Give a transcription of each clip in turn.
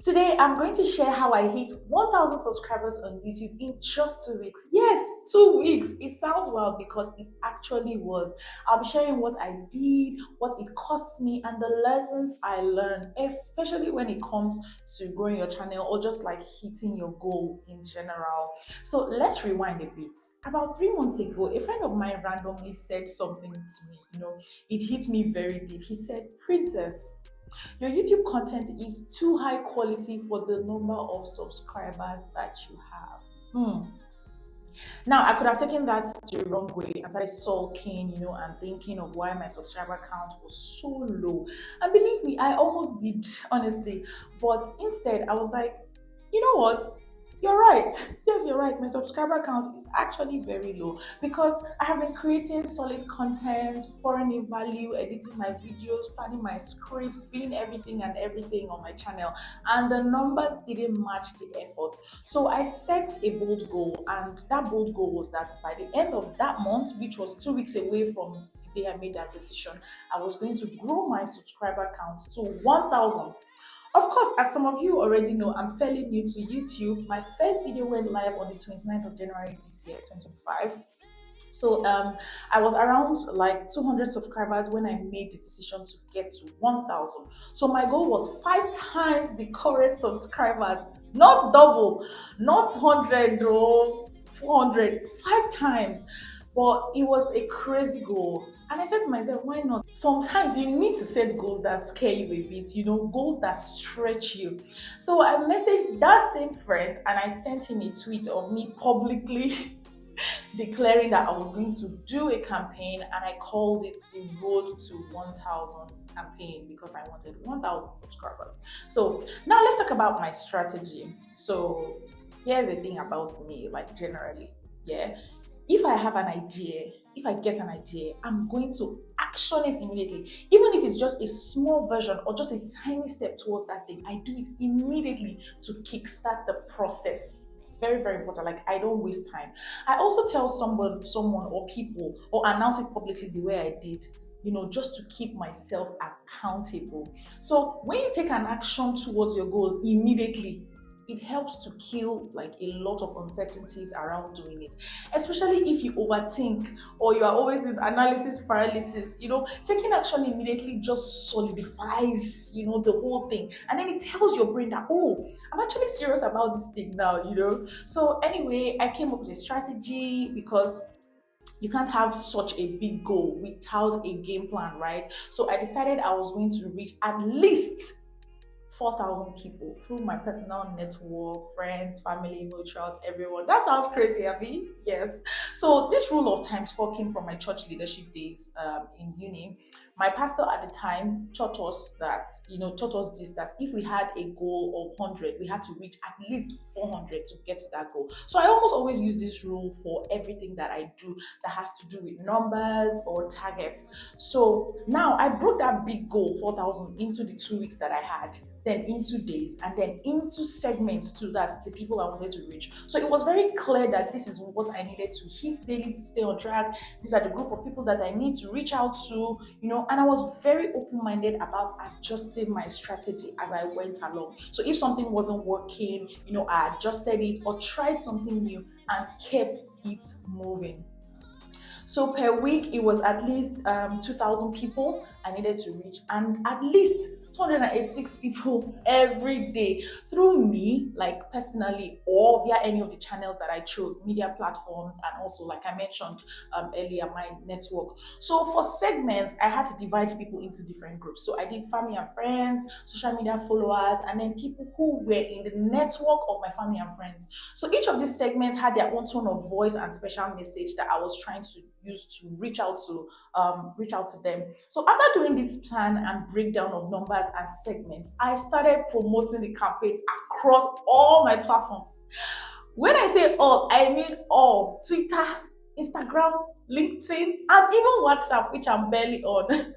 Today, I'm going to share how I hit 1,000 subscribers on YouTube in just 2 weeks. Yes, 2 weeks. It sounds wild because it actually was. I'll be sharing what I did, what it cost me, and the lessons I learned, especially when it comes to growing your channel or just like hitting your goal in general. So let's rewind a bit. About 3 months ago, a friend of mine randomly said something to me. It hit me very deep. He said, "Princess, your YouTube content is too high quality for the number of subscribers that you have." Now, I could have taken that the wrong way and started sulking, and thinking of why my subscriber count was so low. And believe me, I almost did, honestly. But instead, I was like, you know what? You're right. Yes, you're right. My subscriber count is actually very low because I have been creating solid content, pouring in value, editing my videos, planning my scripts, being everything on my channel, and the numbers didn't match the effort. So I set a bold goal, and that bold goal was that by the end of that month, which was 2 weeks away from the day I made that decision, I was going to grow my subscriber count to 1,000. Of course, as some of you already know, I'm fairly new to YouTube. My first video went live on the 29th of January this year, 2025. So I was around like 200 subscribers when I made the decision to get to 1,000. So my goal was 5 times the current subscribers, not double, not 100 or 400, 5 times. But it was a crazy goal. And I said to myself, why not? Sometimes you need to set goals that scare you a bit, goals that stretch you. So I messaged that same friend and I sent him a tweet of me publicly declaring that I was going to do a campaign, and I called it the Road to 1,000 campaign because I wanted 1,000 subscribers. So now let's talk about my strategy. So here's the thing about me, like generally, yeah. If I have an idea, if I get an idea, I'm going to action it immediately. Even if it's just a small version or just a tiny step towards that thing, I do it immediately to kickstart the process. Very, very important. Like, I don't waste time. I also tell someone or people, or announce it publicly the way I did, just to keep myself accountable. So when you take an action towards your goal immediately, it helps to kill like a lot of uncertainties around doing it, especially if you overthink or you are always in analysis paralysis. Taking action immediately just solidifies the whole thing, and then it tells your brain that, oh, I'm actually serious about this thing now. So anyway, I came up with a strategy because you can't have such a big goal without a game plan, right? So I decided I was going to reach at least 4,000 people through my personal network, friends, family, mutuals, everyone. That sounds crazy, Abby. Yes. So this rule of times four came from my church leadership days in uni. My pastor at the time taught us this, that if we had a goal of 100, we had to reach at least 400 to get to that goal. So I almost always use this rule for everything that I do that has to do with numbers or targets. So now I broke that big goal, 4,000, into the 2 weeks that I had, then into days, and then into segments too. That's the people I wanted to reach. So it was very clear that this is what I needed to hit daily to stay on track. These are the group of people that I need to reach out to, and I was very open-minded about adjusting my strategy as I went along. So if something wasn't working, I adjusted it or tried something new and kept it moving. So per week, it was at least 2,000 people I needed to reach, and at least 286 people every day through me, like personally, or via any of the channels that I chose, media platforms, and also, like I mentioned earlier, my network. So for segments, I had to divide people into different groups. So I did family and friends, social media followers, and then people who were in the network of my family and friends. So each of these segments had their own tone of voice and special message that I was trying to use to reach out to them. So after doing this plan and breakdown of numbers and segments, I started promoting the campaign across all my platforms. When I say all, I mean all: Twitter, Instagram, LinkedIn, and even WhatsApp, which I'm barely on.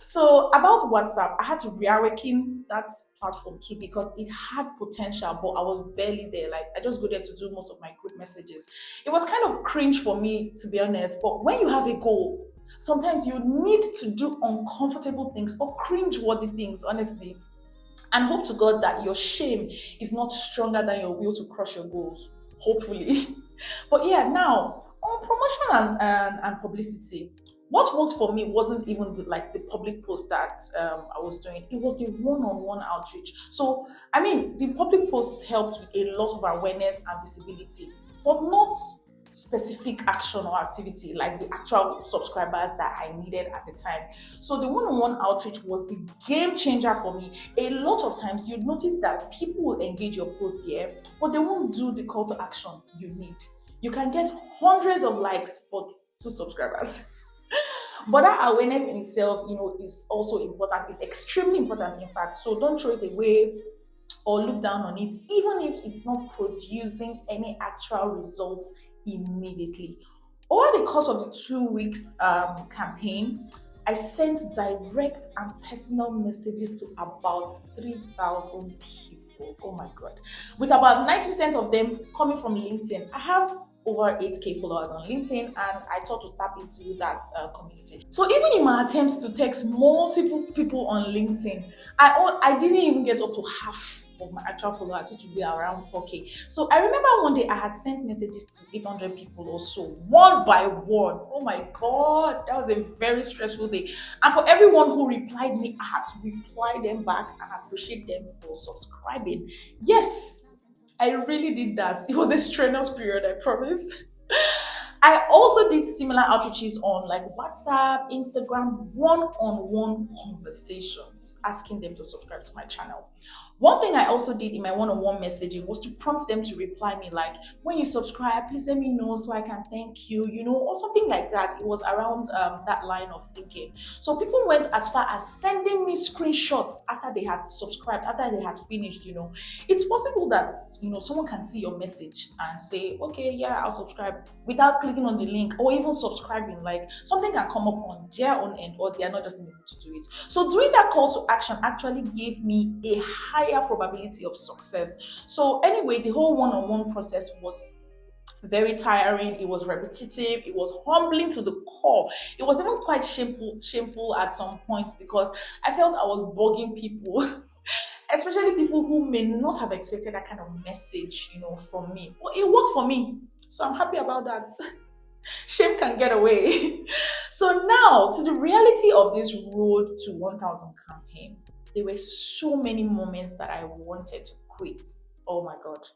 So about WhatsApp, I had to reawaken that platform too because it had potential, but I was barely there. Like, I just go there to do most of my group messages. It was kind of cringe for me, to be honest. But when you have a goal, sometimes you need to do uncomfortable things or cringe-worthy things, honestly. And hope to God that your shame is not stronger than your will to crush your goals. Hopefully. But yeah, now on promotion and publicity, what worked for me wasn't even the public post that I was doing. It was the one-on-one outreach. So I mean, the public posts helped with a lot of awareness and visibility, but not specific action or activity like the actual subscribers that I needed at the time. So the one-on-one outreach was the game changer for me. A lot of times you'd notice that people will engage your post here, but they won't do the call to action you need. You can get hundreds of likes but 2 subscribers. But that awareness in itself, is also important. It's extremely important, in fact. So don't throw it away or look down on it, even if it's not producing any actual results immediately. Over the course of the 2 weeks campaign, I sent direct and personal messages to about 3,000 people. Oh my God. With about 90% of them coming from LinkedIn. I have over 8K followers on LinkedIn, and I thought to tap into that community. So even in my attempts to text multiple people on LinkedIn, I didn't even get up to half of my actual followers, which would be around 4K. So I remember one day I had sent messages to 800 people or so, one by one. Oh my God, that was a very stressful day. And for everyone who replied me, I had to reply them back and appreciate them for subscribing. Yes, I really did that. It was a strenuous period, I promise. I also did similar outreaches on like WhatsApp, Instagram, one-on-one conversations, asking them to subscribe to my channel. One thing I also did in my one-on-one messaging was to prompt them to reply me like, when you subscribe, please let me know so I can thank you, or something like that. It was around that line of thinking. So people went as far as sending me screenshots after they had subscribed, after they had finished. It's possible that, someone can see your message and say, okay, yeah, I'll subscribe without clicking on the link or even subscribing. Like something can come up on their own end or they are not just able to do it. So doing that call to action actually gave me a higher probability of success. So anyway, the whole one-on-one process was very tiring. It was repetitive. It was humbling to the core. It was even quite shameful at some point because I felt I was bugging people, especially people who may not have expected that kind of message, from me. But it worked for me, so I'm happy about that. Shame can get away. So now to the reality of this road to 1,000 campaign. There were so many moments that I wanted to quit. Oh my God.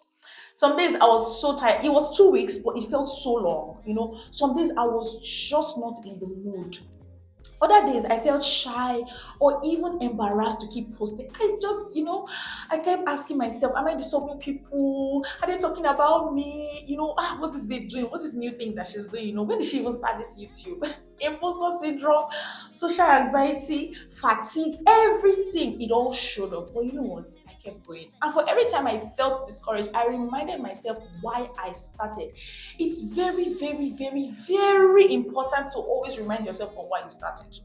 Some days I was so tired. It was 2 weeks, but it felt so long. Some days I was just not in the mood. Other days I felt shy or even embarrassed to keep posting. I just, I kept asking myself, am I disturbing people? Are they talking about me? What's this babe doing? What's this new thing that she's doing? When did she even start this YouTube? Imposter syndrome, social anxiety, fatigue, everything. It all showed up. But you know what? I kept going. And for every time I felt discouraged, I reminded myself why I started. It's very, very, very, very important to always remind yourself of why you started.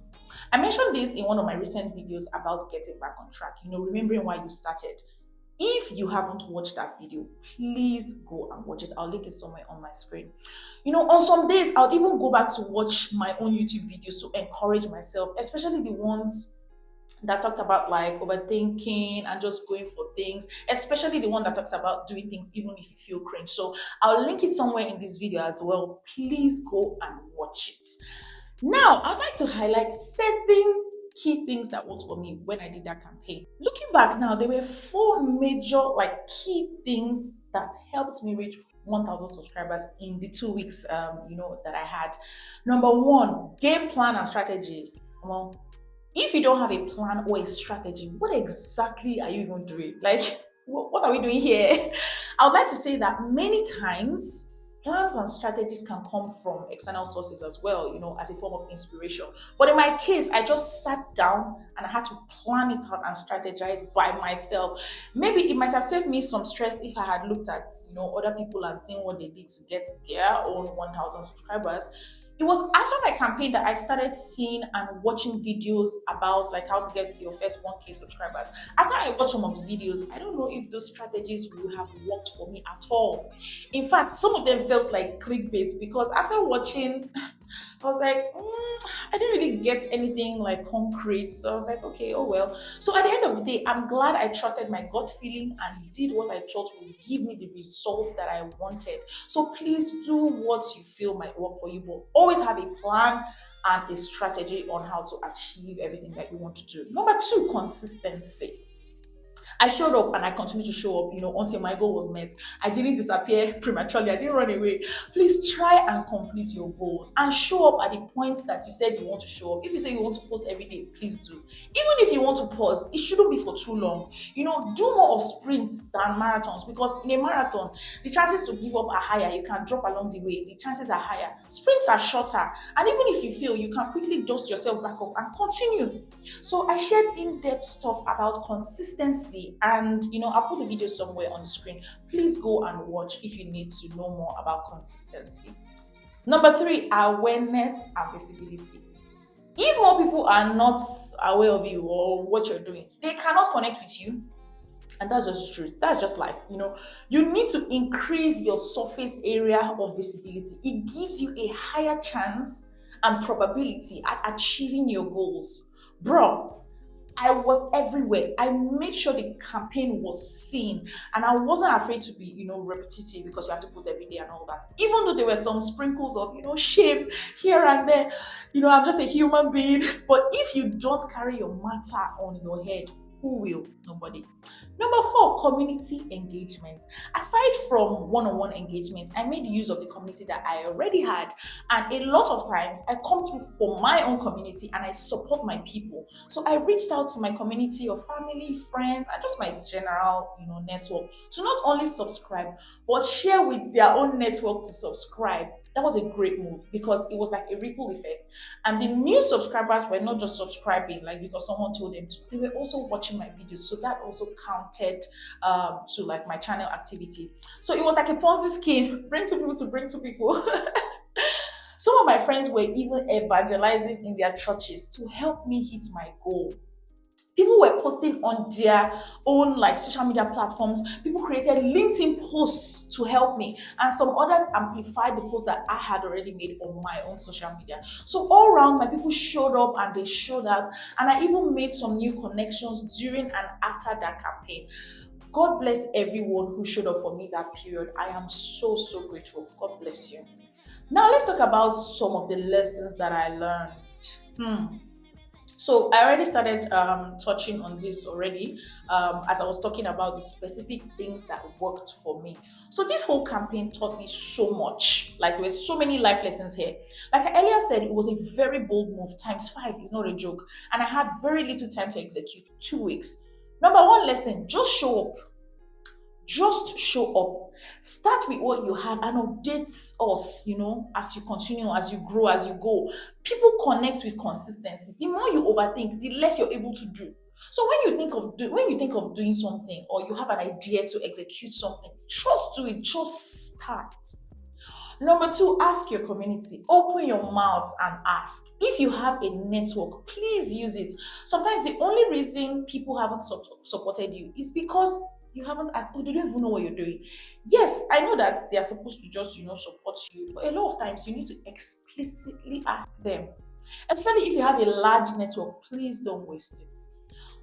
I mentioned this in one of my recent videos about getting back on track, remembering why you started. If you haven't watched that video, please go and watch it. I'll link it somewhere on my screen. On some days, I'll even go back to watch my own YouTube videos to encourage myself, especially the ones that talked about like overthinking and just going for things, especially the one that talks about doing things even if you feel cringe. So I'll link it somewhere in this video as well. Please go and watch it. Now, I'd like to highlight 7 key things that worked for me when I did that campaign. Looking back now, there were 4 major key things that helped me reach 1,000 subscribers in the 2 weeks that I had. Number 1, game plan and strategy. Well, if you don't have a plan or a strategy, what exactly are you even doing? Like, what are we doing here? I would like to say that many times plans and strategies can come from external sources as well, as a form of inspiration. But in my case, I just sat down and I had to plan it out and strategize by myself. Maybe it might have saved me some stress if I had looked at, other people and seen what they did to get their own 1,000 subscribers. It was after my campaign that I started seeing and watching videos about like how to get to your first 1K subscribers. After I watched some of the videos, I don't know if those strategies would have worked for me at all. In fact, some of them felt like clickbait because after watching I was like, I didn't really get anything like concrete. So I was like, okay, oh well. So at the end of the day, I'm glad I trusted my gut feeling and did what I thought would give me the results that I wanted. So please do what you feel might work for you, but always have a plan and a strategy on how to achieve everything that you want to do. Number two, consistency. I showed up and I continued to show up, until my goal was met. I didn't disappear prematurely. I didn't run away. Please try and complete your goals and show up at the points that you said you want to show up. If you say you want to post every day, please do. Even if you want to pause, it shouldn't be for too long. Do more of sprints than marathons, because in a marathon, the chances to give up are higher. You can drop along the way. The chances are higher. Sprints are shorter. And even if you fail, you can quickly dust yourself back up and continue. So I shared in-depth stuff about consistency, and I'll put the video somewhere on the screen. Please go and watch if you need to know more about consistency. Number three, awareness and visibility. If more people are not aware of you or what you're doing, they cannot connect with you. And that's just the truth. That's just life. You need to increase your surface area of visibility. It gives you a higher chance and probability at achieving your goals. Bro, I was everywhere. I made sure the campaign was seen, and I wasn't afraid to be, repetitive, because you have to post every day and all that. Even though there were some sprinkles of, shame here and there, I'm just a human being. But if you don't carry your matter on your head, who will? Nobody. Number four, community engagement. Aside from one-on-one engagement, I made use of the community that I already had. And a lot of times I come through for my own community and I support my people. So I reached out to my community of family, friends, and just my general, network to not only subscribe, but share with their own network to subscribe. That was a great move, because it was like a ripple effect. And the new subscribers were not just subscribing like because someone told them to, they were also watching my videos. So that also counted to like my channel activity. So it was like a Ponzi scheme, bring two people to bring two people. Some of my friends were even evangelizing in their churches to help me hit my goal. People were posting on their own social media platforms. People created LinkedIn posts to help me, and some others amplified the posts that I had already made on my own social media. So all around, my people showed up and they showed out, and I even made some new connections during and after that campaign. God bless everyone who showed up for me that period. I am so, so grateful. God bless you. Now let's talk about some of the lessons that I learned. So I already started touching on this already as I was talking about the specific things that worked for me. So this whole campaign taught me so much. Like, there were so many life lessons here. Like I earlier said, it was a very bold move. ×5 is not a joke. And I had very little time to execute. 2 weeks. Number one lesson, just show up. Just show up. Start with what you have and update us, as you continue, as you grow, as you go. People connect with consistency. The more you overthink, the less you're able to do. So when you think of doing something, or you have an idea to execute something, just do it. Just start. Number two, ask your community. Open your mouth and ask. If you have a network, please use it. Sometimes the only reason people haven't supported you is because you haven't asked, they don't even know what you're doing. Yes, I know that they are supposed to just, support you. But a lot of times you need to explicitly ask them. Especially if you have a large network, please don't waste it.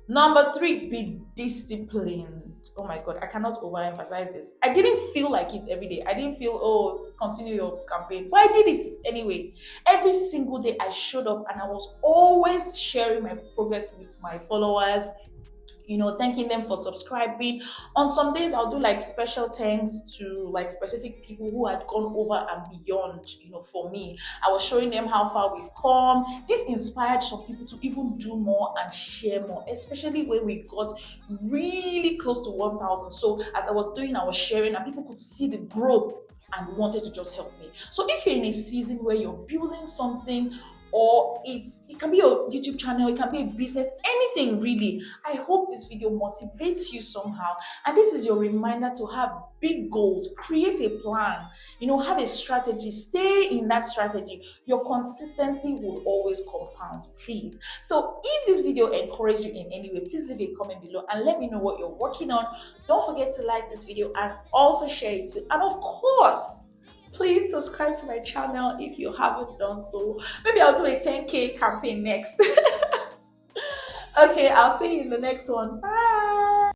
Number three, be disciplined. Oh my God, I cannot overemphasize this. I didn't feel like it every day. I didn't feel, continue your campaign. But I did it anyway. Every single day I showed up, and I was always sharing my progress with my followers, thanking them for subscribing. On some days, I'll do special thanks to specific people who had gone over and beyond, for me. I was showing them how far we've come. This inspired some people to even do more and share more, especially when we got really close to 1,000. So as I was doing, I was sharing, and people could see the growth and wanted to just help me. So if you're in a season where you're building something, or it can be your YouTube channel, it can be a business, anything really, I hope this video motivates you somehow. And this is your reminder to have big goals, create a plan, have a strategy, stay in that strategy. Your consistency will always compound, please. So if this video encouraged you in any way, please leave a comment below and let me know what you're working on. Don't forget to like this video and also share it too. And of course, Please subscribe to my channel if you haven't done so. Maybe I'll do a 10K campaign next. Okay, I'll see you in the next one. Bye.